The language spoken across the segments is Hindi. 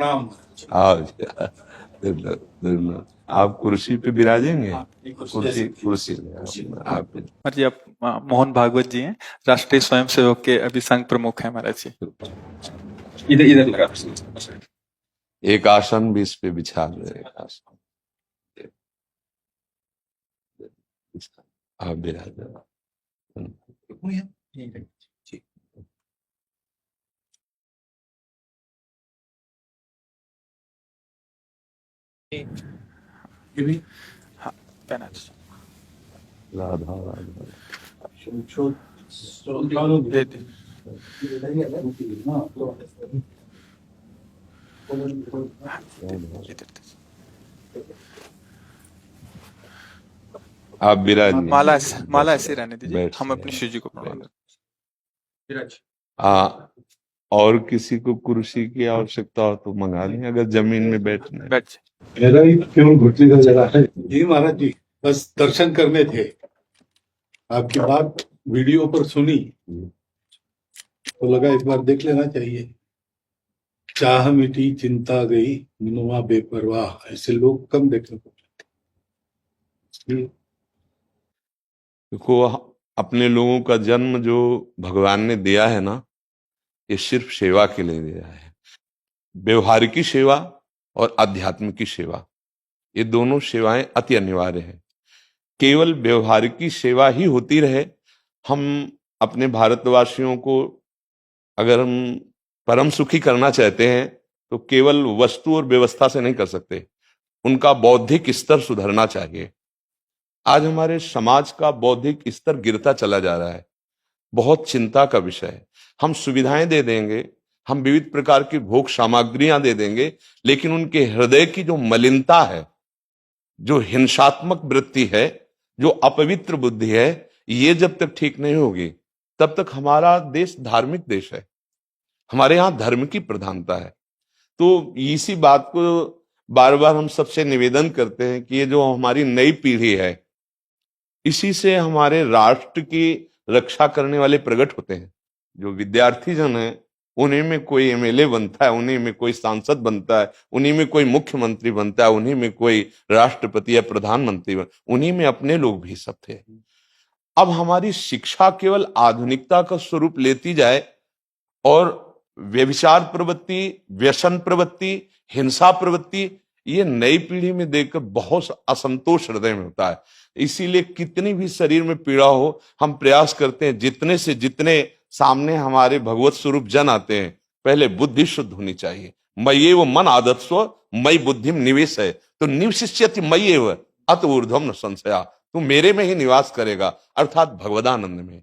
प्रणाम। धन्यवाद। आप कुर्सी पे विराजेंगे। कुर्सी कुर्सी आप जी, आप मोहन भागवत जी हैं, राष्ट्रीय स्वयंसेवक के अभी संघ प्रमुख हैं महाराज जी। इधर इधर लगा। एक आसन भी इस पे बिछा दो। एक आसन आप विराज। हाँ, पहना राधा राधा। दे दे। आप विराज। माला ऐसे रहने दीजिए, बैठ हम से अपनी शिव जी को प्रणाम विराज। और किसी को कुर्सी की आवश्यकता हो तो मंगा लें, अगर जमीन में बैठना है। बैठ जाए। मेरा ही केवल घुटने का जगह है। जी महाराज जी, बस दर्शन करने थे। आपकी बात वीडियो पर सुनी तो लगा एक बार देख लेना चाहिए। चाह मिटी चिंता गई, मनुआ बेपरवाह, ऐसे लोग कम देखने को मिलते। देखो, अपने लोगों का जन्म जो भगवान ने दिया है ना, ये सिर्फ सेवा के लिए दिया है। व्यवहारिकी सेवा और आध्यात्मिक की सेवा, ये दोनों सेवाएं अति अनिवार्य है। केवल व्यवहारिकी सेवा ही होती रहे, हम अपने भारतवासियों को अगर हम परम सुखी करना चाहते हैं तो केवल वस्तु और व्यवस्था से नहीं कर सकते, उनका बौद्धिक स्तर सुधरना चाहिए। आज हमारे समाज का बौद्धिक स्तर गिरता चला जा रहा है, बहुत चिंता का विषय है। हम सुविधाएं दे देंगे, हम विविध प्रकार की भोग सामग्रियां दे देंगे, लेकिन उनके हृदय की जो मलिनता है, जो हिंसात्मक वृत्ति है, जो अपवित्र बुद्धि है, ये जब तक ठीक नहीं होगी तब तक हमारा देश धार्मिक देश है, हमारे यहां धर्म की प्रधानता है। तो इसी बात को बार बार हम सबसे निवेदन करते हैं कि ये जो हमारी नई पीढ़ी है, इसी से हमारे राष्ट्र की रक्षा करने वाले प्रकट होते हैं। जो विद्यार्थी जन है, उन्हीं में कोई एमएलए बनता है, उन्हीं में कोई सांसद बनता है, उन्हीं में कोई मुख्यमंत्री बनता है, उन्हीं में कोई राष्ट्रपति या प्रधानमंत्री उन्हीं में अपने लोग भी सब थे। अब हमारी शिक्षा केवल आधुनिकता का स्वरूप लेती जाए और व्यभिचार प्रवृत्ति, व्यसन प्रवृत्ति, हिंसा प्रवृत्ति, ये नई पीढ़ी में देखकर बहुत असंतोष हृदय में होता है। इसीलिए कितनी भी शरीर में पीड़ा हो, हम प्रयास करते हैं जितने से जितने सामने हमारे भगवत स्वरूप जन आते हैं, पहले बुद्धि शुद्ध होनी चाहिए। मय्ये वो मन आदत्स्व मई बुद्धिम निवेश है, तो निवशिष्यति मय्ये व अत ऊर्ध्वम न संशया, तू मेरे में ही निवास करेगा, अर्थात भगवदानंद में।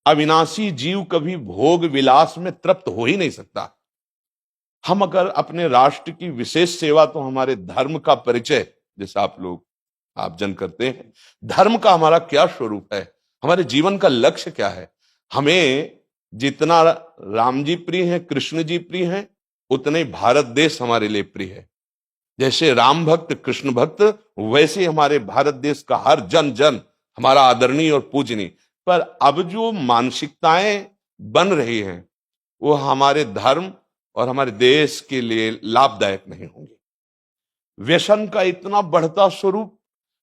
अविनाशी जीव कभी भोग विलास में तृप्त हो ही नहीं सकता। हम अगर अपने राष्ट्र की विशेष सेवा, तो हमारे धर्म का परिचय, जैसे आप जन करते हैं, धर्म का हमारा क्या स्वरूप है, हमारे जीवन का लक्ष्य क्या है। हमें जितना राम जी प्रिय हैं, कृष्ण जी प्रिय हैं, उतने भारत देश हमारे लिए प्रिय है। जैसे राम भक्त, कृष्ण भक्त, वैसे हमारे भारत देश का हर जन जन हमारा आदरणीय और पूजनीय। पर अब जो मानसिकताएं बन रही हैं, वो हमारे धर्म और हमारे देश के लिए लाभदायक नहीं होंगी। व्यसन का इतना बढ़ता स्वरूप,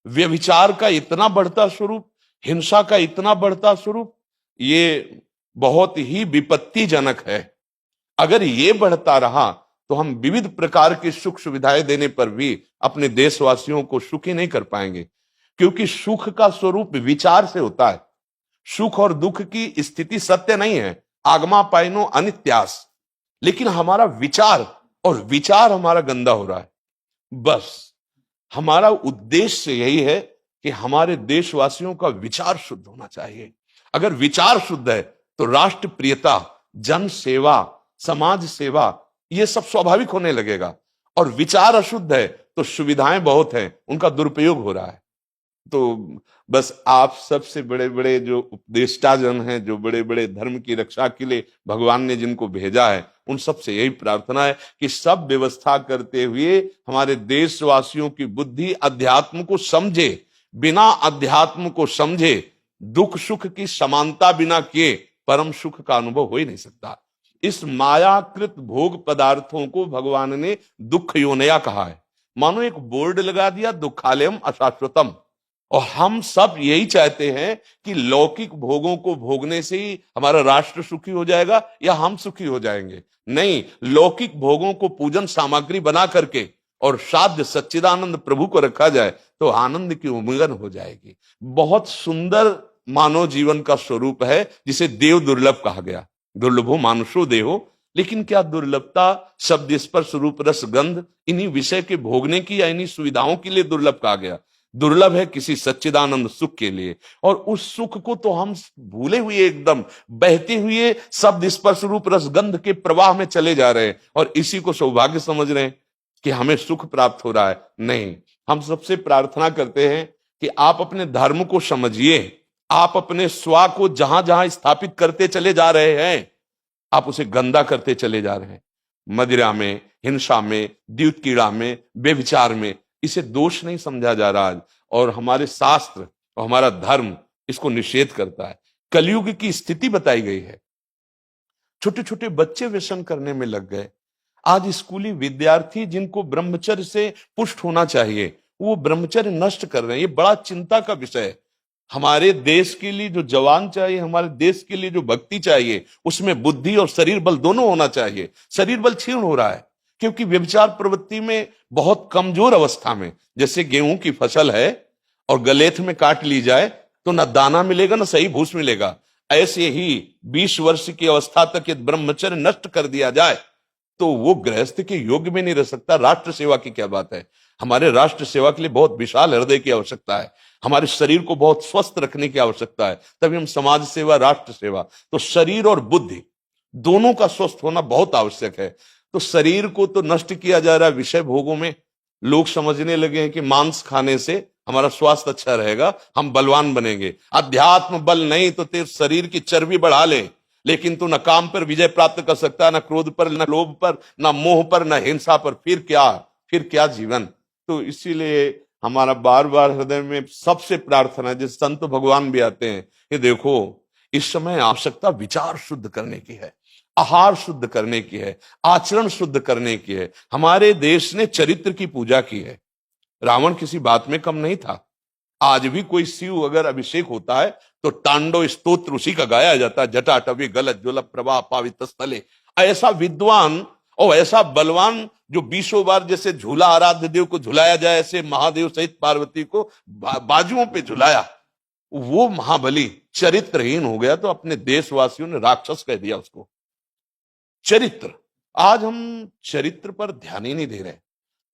व्यभिचार का इतना बढ़ता स्वरूप, हिंसा का इतना बढ़ता स्वरूप, ये बहुत ही विपत्तिजनक है। अगर ये बढ़ता रहा तो हम विविध प्रकार की सुख सुविधाएं देने पर भी अपने देशवासियों को सुखी नहीं कर पाएंगे, क्योंकि सुख का स्वरूप विचार से होता है। सुख और दुख की स्थिति सत्य नहीं है, आगमा पाइनो अनित्यास, लेकिन हमारा विचार, और विचार हमारा गंदा हो रहा है। बस हमारा उद्देश्य यही है कि हमारे देशवासियों का विचार शुद्ध होना चाहिए। अगर विचार शुद्ध है तो राष्ट्र प्रियता, जन सेवा, समाज सेवा, ये सब स्वाभाविक होने लगेगा। और विचार अशुद्ध है तो सुविधाएं बहुत हैं, उनका दुरुपयोग हो रहा है। तो बस आप सबसे बड़े बड़े जो उपदेष्टा जन हैं, जो बड़े बड़े धर्म की रक्षा के लिए भगवान ने जिनको भेजा है, उन सबसे यही प्रार्थना है कि सब व्यवस्था करते हुए हमारे देशवासियों की बुद्धि अध्यात्म को समझे। बिना अध्यात्म को समझे दुख सुख की समानता बिना किए परम सुख का अनुभव हो ही नहीं सकता। इस मायाकृत भोग पदार्थों को भगवान ने दुख योनया कहा है। मानो एक बोर्ड लगा दिया, दुखालयम अशाश्वतम। और हम सब यही चाहते हैं कि लौकिक भोगों को भोगने से ही हमारा राष्ट्र सुखी हो जाएगा या हम सुखी हो जाएंगे। नहीं, लौकिक भोगों को पूजन सामग्री बना करके और साध्य सच्चिदानंद प्रभु को रखा जाए तो आनंद की उमंगन हो जाएगी। बहुत सुंदर मानव जीवन का स्वरूप है जिसे देव दुर्लभ कहा गया। दुर्लभो मानुषो देहो। लेकिन क्या दुर्लभता शब्द स्पर्श रूप रस गंध इन्हीं विषय के भोगने की या इन्हीं सुविधाओं के लिए दुर्लभ कहा गया? दुर्लभ है किसी सच्चिदानंद सुख के लिए। और उस सुख को तो हम भूले हुए एकदम बहते हुए शब्द स्पर्श रूप रस गंध के प्रवाह में चले जा रहे हैं और इसी को सौभाग्य समझ रहे हैं कि हमें सुख प्राप्त हो रहा है। नहीं, हम सबसे प्रार्थना करते हैं कि आप अपने धर्म को समझिए। आप अपने स्वा को जहां जहां स्थापित करते चले जा रहे हैं, आप उसे गंदा करते चले जा रहे हैं। मदिरा में, हिंसा में, द्यूत कीड़ा में, व्यभिचार में। इसे दोष नहीं समझा जा रहा आज। और हमारे शास्त्र और हमारा धर्म इसको निषेध करता है। कलयुग की स्थिति बताई गई है। छोटे छोटे बच्चे व्यसन करने में लग गए। आज स्कूली विद्यार्थी जिनको ब्रह्मचर्य से पुष्ट होना चाहिए वो ब्रह्मचर्य नष्ट कर रहे हैं। ये बड़ा चिंता का विषय है। हमारे देश के लिए जो जवान चाहिए, हमारे देश के लिए जो भक्ति चाहिए, उसमें बुद्धि और शरीर बल दोनों होना चाहिए। शरीर बल क्षीण हो रहा है क्योंकि व्यभिचार प्रवृत्ति में बहुत कमजोर अवस्था में, जैसे गेहूं की फसल है और गलेथ में काट ली जाए तो न दाना मिलेगा न सही भूस मिलेगा। ऐसे ही 20 वर्ष की अवस्था तक यदि ब्रह्मचर्य नष्ट कर दिया जाए तो वो गृहस्थ के योग्य में नहीं रह सकता। राष्ट्र सेवा की क्या बात है। हमारे राष्ट्र सेवा के लिए बहुत विशाल हृदय की आवश्यकता है। हमारे शरीर को बहुत स्वस्थ रखने की आवश्यकता है, तभी हम समाज सेवा, राष्ट्र सेवा। तो शरीर और बुद्धि दोनों का स्वस्थ होना बहुत आवश्यक है। तो शरीर को तो नष्ट किया जा रहा है विषय भोगों में। लोग समझने लगे हैं कि मांस खाने से हमारा स्वास्थ्य अच्छा रहेगा, हम बलवान बनेंगे। अध्यात्म बल नहीं तो तेरे शरीर की चर्बी बढ़ा ले, लेकिन तू न काम पर विजय प्राप्त कर सकता, न क्रोध पर, न लोभ पर, न मोह पर, न हिंसा पर। फिर क्या जीवन। तो इसीलिए हमारा बार बार हृदय में सबसे प्रार्थना है, जिस संत भगवान भी आते हैं कि देखो इस समय आवश्यकता विचार शुद्ध करने की है, आहार शुद्ध करने की है, आचरण शुद्ध करने की है। हमारे देश ने चरित्र की पूजा की है। रावण किसी बात में कम नहीं था। आज भी कोई शिव अगर अभिषेक होता है तो तांडव स्तोत्र उसी का गाया जाता है। जटाटवी गलत ज्वल प्रवाह पावित स्थले। ऐसा विद्वान और ऐसा बलवान जो 20 बार जैसे झूला आराध्य देव को झुलाया जाए, ऐसे महादेव सहित पार्वती को बाजुओं पे झुलाया, वो महाबली चरित्रहीन हो गया तो अपने देशवासियों ने राक्षस कह दिया उसको। चरित्र, आज हम चरित्र पर ध्यान ही नहीं दे रहे।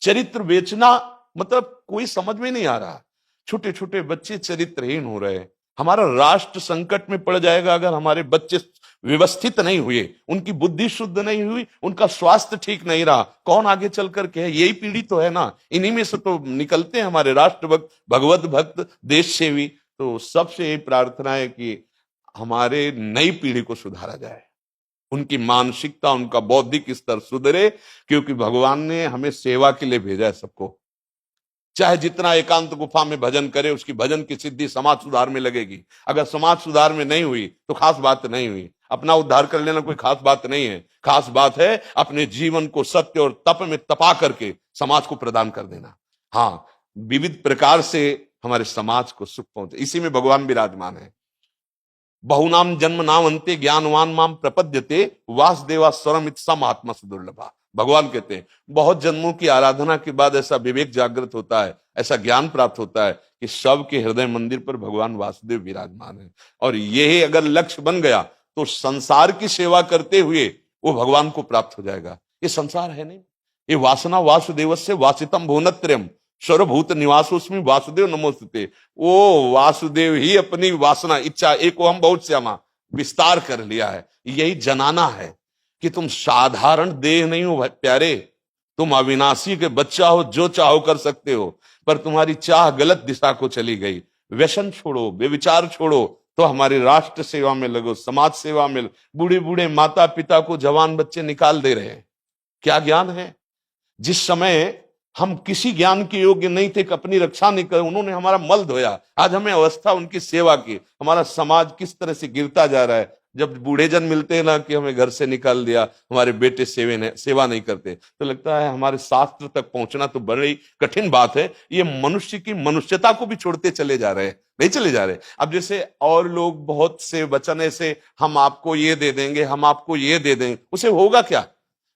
चरित्र बेचना मतलब कोई समझ में नहीं आ रहा। छोटे छोटे बच्चे चरित्रहीन हो रहे हैं। हमारा राष्ट्र संकट में पड़ जाएगा अगर हमारे बच्चे व्यवस्थित नहीं हुए, उनकी बुद्धि शुद्ध नहीं हुई, उनका स्वास्थ्य ठीक नहीं रहा। कौन आगे चल कर के है? यही पीढ़ी तो है ना। इन्हीं में से तो निकलते हैं हमारे राष्ट्र भक्त, भगवत भक्त, देश सेवी। तो सबसे यही प्रार्थना है कि हमारे नई पीढ़ी को सुधारा जाए, उनकी मानसिकता, उनका बौद्धिक स्तर सुधरे, क्योंकि भगवान ने हमें सेवा के लिए भेजा है सबको। चाहे जितना एकांत गुफा में भजन करे, उसकी भजन की सिद्धि समाज सुधार में लगेगी। अगर समाज सुधार में नहीं हुई तो खास बात नहीं हुई। अपना उद्धार कर लेना कोई खास बात नहीं है। खास बात है अपने जीवन को सत्य और तप में तपा करके समाज को प्रदान कर देना। हाँ, विविध प्रकार से हमारे समाज को सुख पहुंचे, इसी में भगवान विराजमान है। बहुनाम जन्म नाम अंते ज्ञानवान माम प्रपद्यते वासुदेवा स्वरमित सम आत्मा सुदुर्लभा। भगवान कहते हैं बहुत जन्मों की आराधना के बाद ऐसा विवेक जागृत होता है, ऐसा ज्ञान प्राप्त होता है कि सबके हृदय मंदिर पर भगवान वासुदेव विराजमान है। और यही अगर लक्ष्य बन गया तो संसार की सेवा करते हुए वो भगवान को प्राप्त हो जाएगा। ये संसार है नहीं, ये वासना वासुदेवस्य वासितम भुवनत्रयम् सर्वभूत निवासोस्मि वासुदेव नमोस्तुते। वो वासुदेव ही अपनी वासना, इच्छा, एको हम बहुत श्यामा विस्तार कर लिया है। यही जनाना है कि तुम साधारण देह नहीं हो प्यारे, तुम अविनाशी के बच्चा हो, जो चाहो कर सकते हो। पर तुम्हारी चाह गलत दिशा को चली गई। व्यसन छोड़ो, व्यभिचार छोड़ो, तो हमारी राष्ट्र सेवा में लगो, समाज सेवा में। बूढ़े बूढ़े माता पिता को जवान बच्चे निकाल दे रहे हैं। क्या ज्ञान है। जिस समय हम किसी ज्ञान के योग्य नहीं थे कि अपनी रक्षा नहीं कर, उन्होंने हमारा मल धोया। आज हमें अवस्था उनकी सेवा की। हमारा समाज किस तरह से गिरता जा रहा है। जब बूढ़े जन मिलते हैं ना कि हमें घर से निकाल दिया, हमारे बेटे सेवा नहीं करते, तो लगता है हमारे शास्त्र तक पहुंचना तो बड़ी कठिन बात है। ये मनुष्य की मनुष्यता को भी छोड़ते चले जा रहे हैं, नहीं चले जा रहे। अब जैसे और लोग बहुत से वचन ऐसे, हम आपको ये दे देंगे, हम आपको ये दे देंगे, उसे होगा क्या?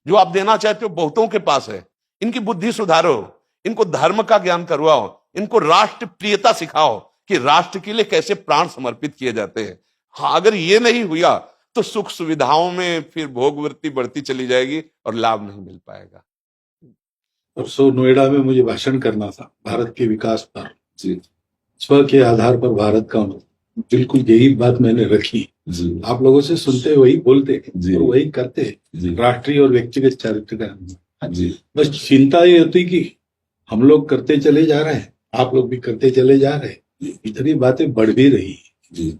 जो आप देना चाहते हो बहुतों के पास है। इनकी बुद्धि सुधारो, इनको धर्म का ज्ञान करवाओ, इनको राष्ट्र प्रियता सिखाओ कि राष्ट्र के लिए कैसे प्राण समर्पित किए जाते हैं। हाँ, अगर ये नहीं हुआ तो सुख सुविधाओं में फिर भोगवृत्ति बढ़ती चली जाएगी और लाभ नहीं मिल पाएगा। परसों नोएडा में मुझे भाषण करना था भारत के विकास पर। जी स्व के आधार पर भारत का बिल्कुल यही बात मैंने रखी। जी आप लोगों से सुनते वही बोलते जी। और वही करते, जी राष्ट्रीय और व्यक्तिगत चरित्र का। जी बस चिंता ये होती कि हम लोग करते चले जा रहे हैं, आप लोग भी करते चले जा रहे हैं, इतनी बातें बढ़ भी रही। जी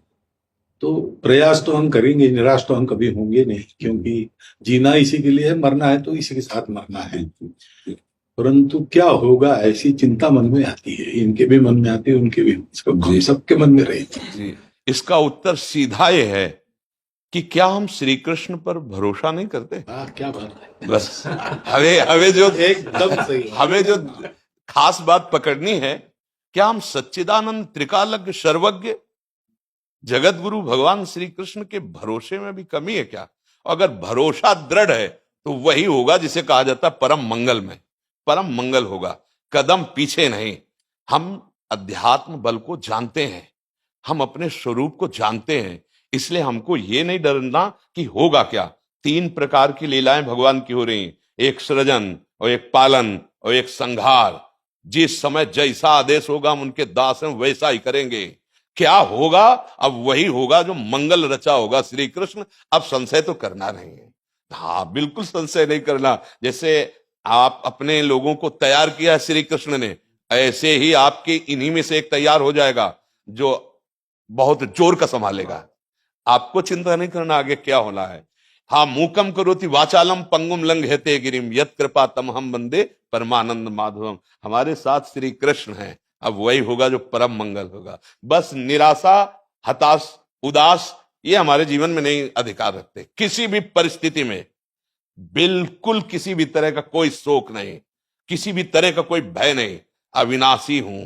तो प्रयास तो हम करेंगे, निराश तो हम कभी होंगे नहीं, क्योंकि जीना इसी के लिए है, मरना है तो इसी के साथ मरना है। परंतु क्या होगा ऐसी चिंता मन में आती है, इनके भी मन में आती है, उनके भी, सबके मन में रहती है। जी, इसका उत्तर सीधा ये है कि क्या हम श्री कृष्ण पर भरोसा नहीं करते? क्या बात है, बस हमें जो एकदम सही। हमें जो खास बात पकड़नी है, क्या हम सच्चिदानंद त्रिकालज्ञ सर्वज्ञ जगत गुरु भगवान श्री कृष्ण के भरोसे में भी कमी है क्या? अगर भरोसा दृढ़ है तो वही होगा जिसे कहा जाता है परम मंगल में। परम मंगल होगा, कदम पीछे नहीं। हम अध्यात्म बल को जानते हैं, हम अपने स्वरूप को जानते हैं, इसलिए हमको ये नहीं डरना कि होगा क्या। 3 प्रकार की लीलाएं भगवान की हो रही, एक सृजन और एक पालन और एक संहार। जिस समय जैसा आदेश होगा हम उनके दास हैं, वैसा ही करेंगे। क्या होगा? अब वही होगा जो मंगल रचा होगा श्री कृष्ण। अब संशय तो करना नहीं है। हाँ, बिल्कुल संशय नहीं करना। जैसे आप अपने लोगों को तैयार किया श्री कृष्ण ने, ऐसे ही आपके इन्हीं में से एक तैयार हो जाएगा जो बहुत जोर का संभालेगा। आपको चिंता नहीं करना आगे क्या होना है। हाँ, मूकम करोति वाचालम पंगुम लंघयते गिरिम यत् कृपा तमहम वंदे परमानंद माधवम। हमारे साथ श्री कृष्ण हैं। अब वही होगा जो परम मंगल होगा। बस निराशा, हताश, उदास ये हमारे जीवन में नहीं अधिकार रखते। किसी भी परिस्थिति में बिल्कुल किसी भी तरह का कोई शोक नहीं, किसी भी तरह का कोई भय नहीं। अविनाशी हूं।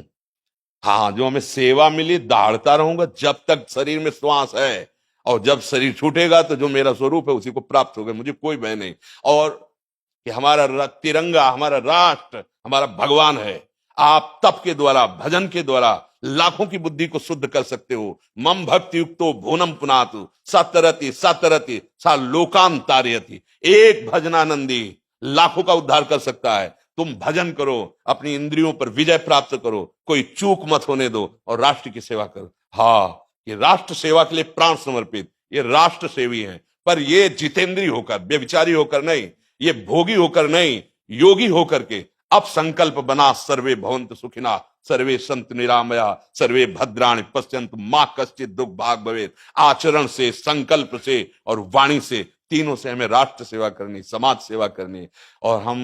हाँ, जो हमें सेवा मिली दहाड़ता रहूंगा जब तक शरीर में श्वास है, और जब शरीर छूटेगा तो जो मेरा स्वरूप है उसी को प्राप्त होगा। मुझे कोई भय नहीं। और कि हमारा तिरंगा, हमारा राष्ट्र, हमारा भगवान है। आप तप के द्वारा, भजन के द्वारा लाखों की बुद्धि को शुद्ध कर सकते हो। मम भक्ति युक्तो भुवनम पुनातु सतरति सतरति सा लोकांतारयति। एक भजनानंदी लाखों का उद्धार कर सकता है। तुम भजन करो, अपनी इंद्रियों पर विजय प्राप्त करो, कोई चूक मत होने दो और राष्ट्र की सेवा करो। हाँ, ये राष्ट्र सेवा के लिए प्राण समर्पित, ये राष्ट्र सेवी हैं। पर ये जितेंद्रीय होकर, व्यभिचारी होकर नहीं, ये भोगी होकर नहीं, योगी होकर के अब संकल्प बना, सर्वे भवन्तु सुखिना, सर्वे संतु निरामया, सर्वे भद्राणि पश्यन्तु मां कश्चित् दुख भाग भवेत्। आचरण से, संकल्प से और वाणी से, तीनों से हमें राष्ट्र सेवा करनी, समाज सेवा करनी। और हम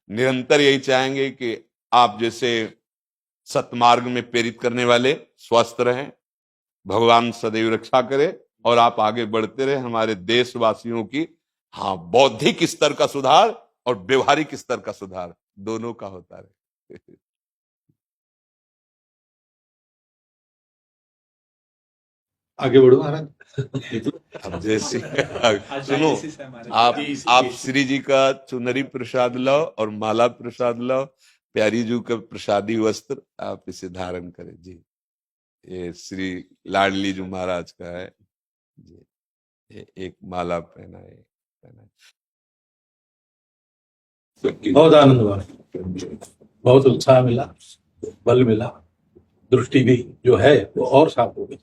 निरंतर यही चाहेंगे कि आप जैसे सतमार्ग में प्रेरित करने वाले स्वस्थ रहें, भगवान सदैव रक्षा करे और आप आगे बढ़ते रहे। हमारे देशवासियों की हाँ बौद्धिक स्तर का सुधार और व्यवहारिक स्तर का सुधार दोनों का होता रहे। आगे बढ़ो महाराज। अब जैसे सुनो, आप श्री जी का चुनरी प्रसाद लाओ और माला प्रसाद लाओ, प्यारी जी का प्रसादी वस्त्र आप इसे धारण करें जी। ये श्री लाडली जी महाराज का है जी। ये एक माला पहनाए। बहुत आनंद हुआ, बहुत उत्साह मिला, बल मिला, दृष्टि भी जो है वो और साफ हो गई।